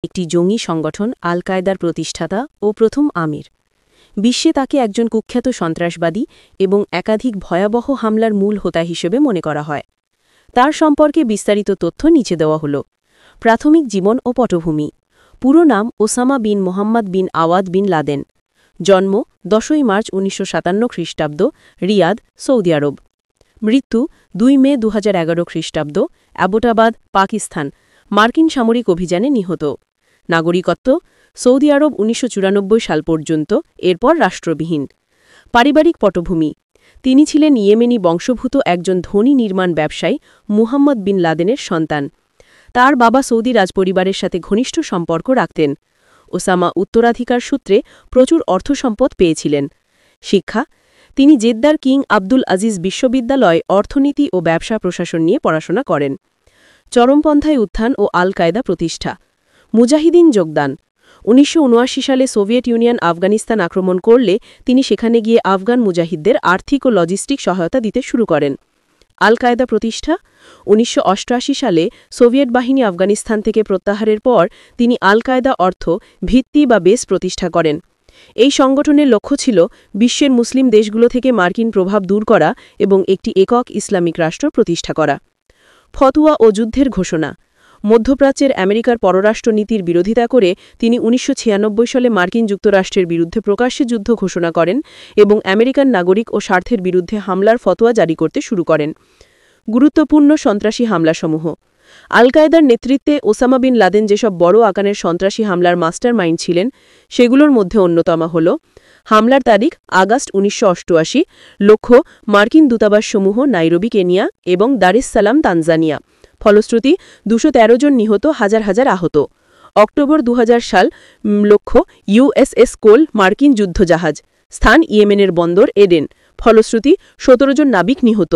একটি জঙ্গি সংগঠন আল কায়দার প্রতিষ্ঠাতা ও প্রথম আমির। বিশ্বে তাকে একজন কুখ্যাত সন্ত্রাসবাদী এবং একাধিক ভয়াবহ হামলার মূল হোতা হিসেবে মনে করা হয়। তার সম্পর্কে বিস্তারিত তথ্য নিচে দেওয়া হল। প্রাথমিক জীবন ও পটভূমি। পুরো নাম ওসামা বিন মোহাম্মদ বিন আওয়াদ বিন লাদেন। জন্ম 10 মার্চ 1957 খ্রিস্টাব্দ, রিয়াদ, সৌদি আরব। মৃত্যু 2 মে 2011 খ্রিস্টাব্দ, অ্যাবোটাবাদ, পাকিস্তান, মার্কিন সামরিক অভিযানে নিহত। নাগরিকত্ব সৌদি আরব 1994 সাল পর্যন্ত, এরপর রাষ্ট্রবিহীন। পারিবারিক পটভূমি। তিনি ছিলেন ইয়েমেনি বংশোদ্ভূত একজন ধনী নির্মাণ ব্যবসায়ী মুহাম্মদ বিন লাদেনের সন্তান। তার বাবা সৌদি রাজপরিবারের সাথে ঘনিষ্ঠ সম্পর্ক রাখতেন। ওসামা উত্তরাধিকার সূত্রে প্রচুর অর্থসম্পদ পেয়েছিলেন। শিক্ষা। তিনি জেদ্দার কিং আব্দুল আজিজ বিশ্ববিদ্যালয়ে অর্থনীতি ও ব্যবসা প্রশাসন নিয়ে পড়াশোনা করেন। চরমপন্থায় উত্থান ও আল কায়দা প্রতিষ্ঠা। মুজাহিদিন যোগদান। 1979 সালে সোভিয়েত ইউনিয়ন আফগানিস্তান আক্রমণ করলে তিনি সেখানে গিয়ে আফগান মুজাহিদদের আর্থিক ও লজিস্টিক সহায়তা দিতে শুরু করেন। আল কায়দা প্রতিষ্ঠা। 1988 সালে সোভিয়েত বাহিনী আফগানিস্তান থেকে প্রত্যাহারের পর তিনি আল কায়দা অর্থ ভিত্তি বা বেস প্রতিষ্ঠা করেন। এই সংগঠনের লক্ষ্য ছিল বিশ্বের মুসলিম দেশগুলো থেকে মার্কিন প্রভাব দূর করা এবং একটি একক ইসলামিক রাষ্ট্র প্রতিষ্ঠা করা। ফতোয়া ও যুদ্ধের ঘোষণা। মধ্যপ্রাচ্যের আমেরিকার পররাষ্ট্রনীতির বিরোধিতা করে তিনি 1996 সালে মার্কিন যুক্তরাষ্ট্রের বিরুদ্ধে প্রকাশ্যে যুদ্ধ ঘোষণা করেন এবং আমেরিকান নাগরিক ও স্বার্থের বিরুদ্ধে হামলার ফতোয়া জারি করতে শুরু করেন। গুরুত্বপূর্ণ সন্ত্রাসী হামলাসমূহ। আল কায়দার নেতৃত্বে ওসামা বিন লাদেন যেসব বড় আকারের সন্ত্রাসী হামলার মাস্টার মাইন্ড ছিলেন, সেগুলোর মধ্যে অন্যতম হল: হামলার তারিখ আগস্ট 1988, লক্ষ্য মার্কিন দূতাবাসসমূহ নাইরোবি, কেনিয়া এবং দার এস সালাম, তানজানিয়া। ফলশ্রুতি 213 জন নিহত, হাজার হাজার আহত। অক্টোবর 2000 সাল, লক্ষ্য ইউএসএস কোল, মার্কিন যুদ্ধজাহাজ। স্থান ইয়েমেনের বন্দর এডেন। ফলশ্রুতি 17 জন নাবিক নিহত।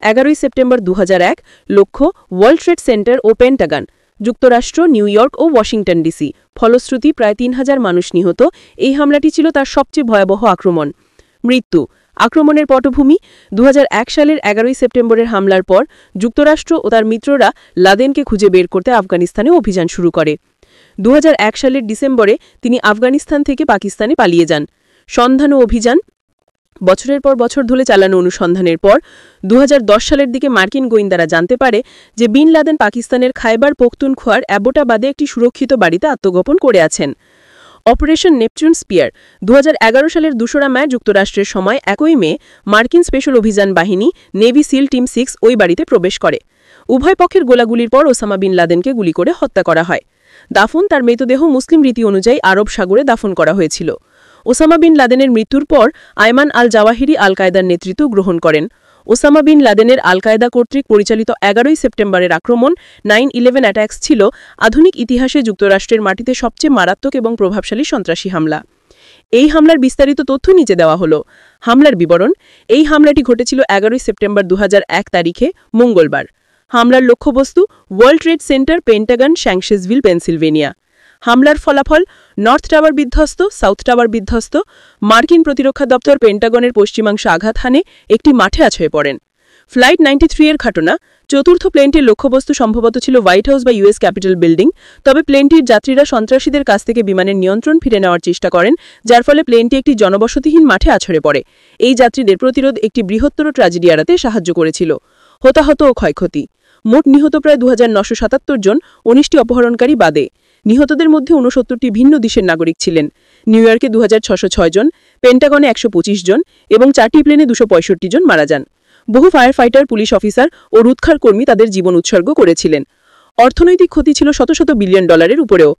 11 সেপ্টেম্বর 2001, লক্ষ্য ওয়ার্ল্ড ট্রেড সেন্টার ও পেন্টাগন, যুক্তরাষ্ট্র, নিউ ইয়র্ক ও ওয়াশিংটন ডিসি। ফলশ্রুতি প্রায় 3000 মানুষ নিহত। এই হামলাটি ছিল তার সবচেয়ে ভয়াবহ আক্রমণ। মৃত্যু। আক্রমণের পটভূমি: 2001 সালের 11 সেপ্টেম্বরের হামলার পর যুক্তরাষ্ট্র ও তার মিত্ররা লাদেনকে খুঁজে বের করতে আফগানিস্তানে অভিযান শুরু করে। 2001 সালের ডিসেম্বরে তিনি আফগানিস্তান থেকে পাকিস্তানে পালিয়ে যান। সন্ধান ও অভিযান। বছরের পর বছর ধরে চালানো অনুসন্ধানের পর 2010 সালের দিকে মার্কিন গোয়েন্দারা জানতে পারে যে বিন লাদেন পাকিস্তানের খায়বার পখতুনখোয়ার অ্যাবোটাবাদে একটি সুরক্ষিত বাড়িতে আত্মগোপন করে আছেন। Operation Neptune spear. 2011 সালের 2 মে যুক্তরাষ্ট্রের সময় 1 মে মার্কিন স্পেশাল অভিযান বাহিনী নেভি সিল টিম 6 ওই বাড়িতে প্রবেশ করে। উভয় পক্ষের গোলাগুলির পর ওসামা বিন লাদেনকে গুলি করে হত্যা করা হয়। দাফন: তার মৃতদেহ মুসলিম রীতি অনুযায়ী আরব সাগরে দাফন করা হয়েছিল। ওসামা বিন লাদেনের মৃত্যুর পর আয়মান আল জাওয়াহিরি আল কায়দার নেতৃত্ব গ্রহণ করেন। ওসামা বিন লাদেনের আল কায়দা কর্তৃক পরিচালিত 11 সেপ্টেম্বরের আক্রমণ 9/11 অ্যাটাকস ছিল আধুনিক ইতিহাসে যুক্তরাষ্ট্রের মাটিতে সবচেয়ে মারাত্মক এবং প্রভাবশালী সন্ত্রাসী হামলা। এই হামলার বিস্তারিত তথ্য নিচে দেওয়া হল। হামলার বিবরণ: এই হামলাটি ঘটেছিল 11 সেপ্টেম্বর 2001 তারিখে, মঙ্গলবার। হামলার লক্ষ্যবস্তু World Trade Center, Pentagon, Shanksville, Pennsylvania. হামলার ফলাফল: নর্থ টাওয়ার বিধ্বস্ত, সাউথ টাওয়ার বিধ্বস্ত। মার্কিন প্রতিরক্ষা দপ্তর পেন্টাগনের পশ্চিমাংশে আঘাত হানে একটি মাঠে আছড়ে পড়েন। ফ্লাইট 93 এর ঘটনা: চতুর্থ প্লেনটির লক্ষ্যবস্তু সম্ভবত ছিল হোয়াইট হাউস বা ইউএস ক্যাপিটাল বিল্ডিং, তবে প্লেনটির যাত্রীরা সন্ত্রাসীদের কাছ থেকে বিমানের নিয়ন্ত্রণ ফিরে নেওয়ার চেষ্টা করেন, যার ফলে প্লেনটি একটি জনবসতিহীন মাঠে আছড়ে পড়ে। এই যাত্রীদের প্রতিরোধ একটি বৃহত্তর ট্র্যাজেডি এড়াতে সাহায্য করেছিল। হতাহত ও ক্ষয়ক্ষতি: মোট নিহত প্রায় 2977 জন, 19টি অপহরণকারী বাদে। নিহতদের মধ্যে 69টি ভিন্ন দেশের নাগরিক ছিলেন। নিউ ইয়র্কে 2606 জন, পেন্টাগনে 125 জন এবং 4টি প্লেনে 265 জন মারা যান। বহু ফায়ার ফাইটার, পুলিশ অফিসার ও রুৎখার কর্মী তাদের জীবন উৎসর্গ করেছিলেন। অর্থনৈতিক ক্ষতি ছিল শত শত বিলিয়ন ডলারের উপরেও।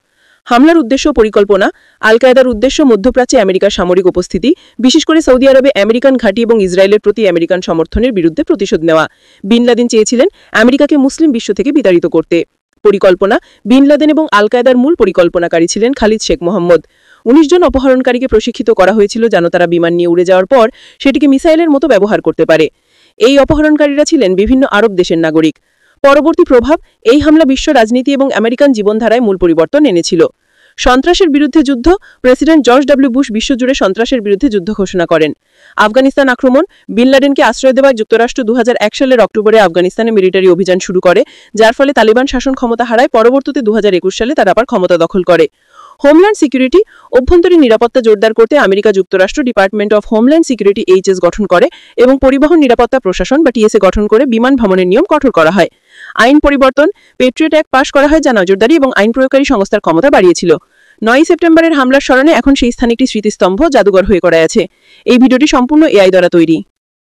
হামলার উদ্দেশ্য পরিকল্পনা: আল কায়দার উদ্দেশ্য মধ্যপ্রাচ্যে আমেরিকার সামরিক উপস্থিতি, বিশেষ করে সৌদি আরবে আমেরিকান ঘাঁটি এবং ইসরায়েলের প্রতি আমেরিকান সমর্থনের বিরুদ্ধে প্রতিশোধ নেওয়া। বিন লাদেন চেয়েছিলেন আমেরিকাকে মুসলিম বিশ্ব থেকে বিতাড়িত করতে। পরিকল্পনা: বিন লাদেন এবং আল কায়দার মূল পরিকল্পনাকারী ছিলেন খালিদ শেখ মোহাম্মদ। 19 জন অপহরণকারীকে প্রশিক্ষিত করা হয়েছিল যেন তারা বিমান নিয়ে উড়ে যাওয়ার পর সেটিকে মিসাইলের মতো ব্যবহার করতে পারে। এই অপহরণকারীরা ছিলেন বিভিন্ন আরব দেশের নাগরিক। পরবর্তী প্রভাব: এই হামলা বিশ্ব রাজনীতি এবং আমেরিকান জীবনধারায় মূল পরিবর্তন এনেছিল। সন্ত্রাসের বিরুদ্ধে যুদ্ধ। প্রেসিডেন্ট জর্জ ডব্লিউ বুশ বিশ্বজুড়ে সন্ত্রাসের বিরুদ্ধে যুদ্ধ ঘোষণা করেন। আফগানিস্তান আক্রমণ। বিন লাদেনকে আশ্রয় দেওয়ায় যুক্তরাষ্ট্র 2001 সালের অক্টোবরে আফগানিস্তানে মিলিটারি অভিযান শুরু করে, যার ফলে তালিবান শাসন ক্ষমতা হারায়। পরবর্তীতে 2021 সালে তারা আবার ক্ষমতা দখল করে। Homeland security. অভ্যন্তরীণ নিরাপত্তা জোরদার করতে আমেরিকা যুক্তরাষ্ট্র department of homeland security HS গঠন করে এবং পরিবহন নিরাপত্তা প্রশাসন বা টিএসএ গঠন করে বিমান ভ্রমণের নিয়ম কঠোর করা হয়। আইন পরিবর্তন। পেট্রিয়ট অ্যাক্ট পাশ করা হয়, যা নজরদারি এবং আইন প্রয়োগকারী সংস্থার ক্ষমতা বাড়িয়েছিল। 9 সেপ্টেম্বরের হামলার স্মরণে এখন সেই স্থানে একটি স্মৃতিস্তম্ভ জাদুঘর হয়ে করা আছে। এই ভিডিওটি সম্পূর্ণ এআই দ্বারা তৈরি।